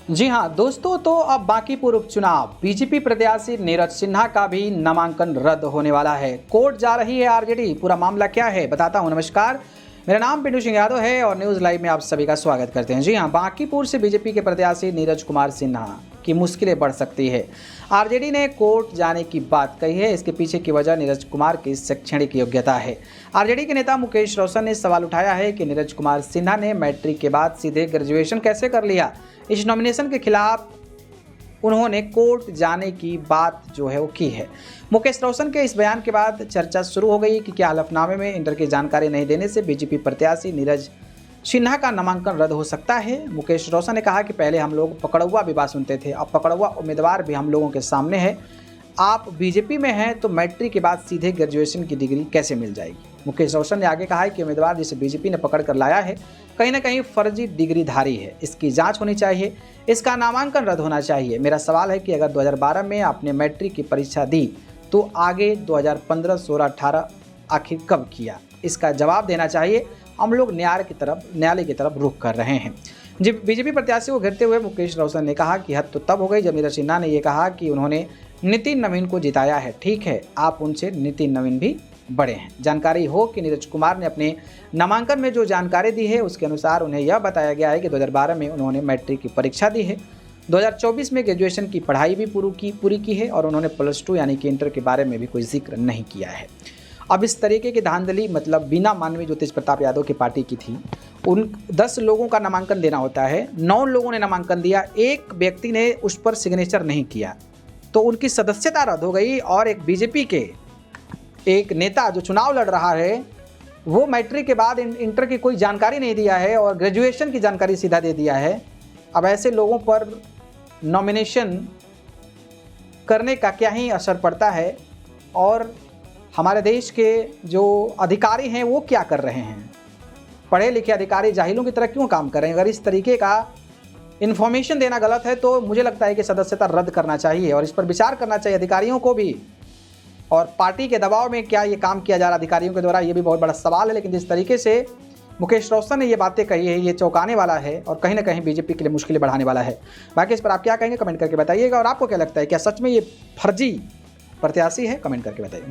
जी हां दोस्तों, तो अब बांकीपुर उपचुनाव बीजेपी प्रत्याशी नीरज सिन्हा का भी नामांकन रद्द होने वाला है। कोर्ट जा रही है आरजेडी। पूरा मामला क्या है बताता हूं। नमस्कार, मेरा नाम पिंटू सिंह यादव है और न्यूज़ लाइव में आप सभी का स्वागत करते हैं। जी हां, बांकीपुर से बीजेपी के प्रत्याशी नीरज कुमार सिन्हा की मुश्किलें बढ़ सकती है। आरजेडी ने कोर्ट जाने की बात कही है। इसके पीछे की वजह नीरज कुमार की शैक्षणिक योग्यता है। आरजेडी के नेता मुकेश रोशन ने सवाल उठाया है कि नीरज कुमार सिन्हा ने मैट्रिक के बाद सीधे ग्रेजुएशन कैसे कर लिया। इस नॉमिनेशन के खिलाफ उन्होंने कोर्ट जाने की बात जो है वो की है। मुकेश रोशन के इस बयान के बाद चर्चा शुरू हो गई कि क्या हलफनामे में इंटर की जानकारी नहीं देने से बीजेपी प्रत्याशी नीरज सिन्हा का नामांकन रद्द हो सकता है। मुकेश रोशन ने कहा कि पहले हम लोग पकड़ुआ विवाद सुनते थे, अब पकड़ुआ उम्मीदवार भी हम लोगों के सामने है। आप बीजेपी में हैं तो मैट्रिक के बाद सीधे ग्रेजुएशन की डिग्री कैसे मिल जाएगी। मुकेश रोशन ने आगे कहा है कि उम्मीदवार जिसे बीजेपी ने पकड़ कर लाया है कहीं ना कहीं फर्जी डिग्रीधारी है, इसकी जांच होनी चाहिए, इसका नामांकन रद्द होना चाहिए। मेरा सवाल है कि अगर 2012 में आपने मैट्रिक की परीक्षा दी तो आगे 2015, 16, 18 आखिर कब किया, इसका जवाब देना चाहिए। हम लोग न्यायालय की तरफ रुख कर रहे हैं। जब बीजेपी प्रत्याशी को घेरते हुए मुकेश रोशन ने कहा कि हद तो तब हो गई जब नीरज सिन्हा ने यह कहा कि उन्होंने नितिन नवीन को जिताया है। ठीक है, आप उनसे नितिन नवीन भी बड़े हैं। जानकारी हो कि नीरज कुमार ने अपने नामांकन में जो जानकारी दी है उसके अनुसार उन्हें यह बताया गया है कि 2012 में उन्होंने मैट्रिक की परीक्षा दी है, 2024 में ग्रेजुएशन की पढ़ाई भी पूरी की है और उन्होंने +2 यानी कि इंटर के बारे में भी कोई जिक्र नहीं किया है। अब इस तरीके की धांधली मतलब बिना मानवी जो तेज प्रताप यादव की पार्टी की थी, उन 10 लोगों का नामांकन देना होता है, 9 लोगों ने नामांकन दिया, एक व्यक्ति ने उस पर सिग्नेचर नहीं किया तो उनकी सदस्यता रद्द हो गई। और एक बीजेपी के एक नेता जो चुनाव लड़ रहा है वो मैट्रिक के बाद इंटर की कोई जानकारी नहीं दिया है और ग्रेजुएशन की जानकारी सीधा दे दिया है। अब ऐसे लोगों पर नॉमिनेशन करने का क्या ही असर पड़ता है और हमारे देश के जो अधिकारी हैं वो क्या कर रहे हैं। पढ़े लिखे अधिकारी जाहिलों की तरह क्यों काम कर रहे हैं। अगर इस तरीके का इन्फॉर्मेशन देना गलत है तो मुझे लगता है कि सदस्यता रद्द करना चाहिए और इस पर विचार करना चाहिए अधिकारियों को भी। और पार्टी के दबाव में क्या ये काम किया जा रहा है अधिकारियों के द्वारा, ये भी बहुत बड़ा सवाल है। लेकिन जिस तरीके से मुकेश रोशन ने ये बातें कही है ये चौंकाने वाला है और कहीं ना कहीं बीजेपी के लिए मुश्किलें बढ़ाने वाला है। बाकी इस पर आप क्या कहेंगे कमेंट करके बताइएगा और आपको क्या लगता है क्या सच में ये फर्जी प्रत्याशी है, कमेंट करके बताइए।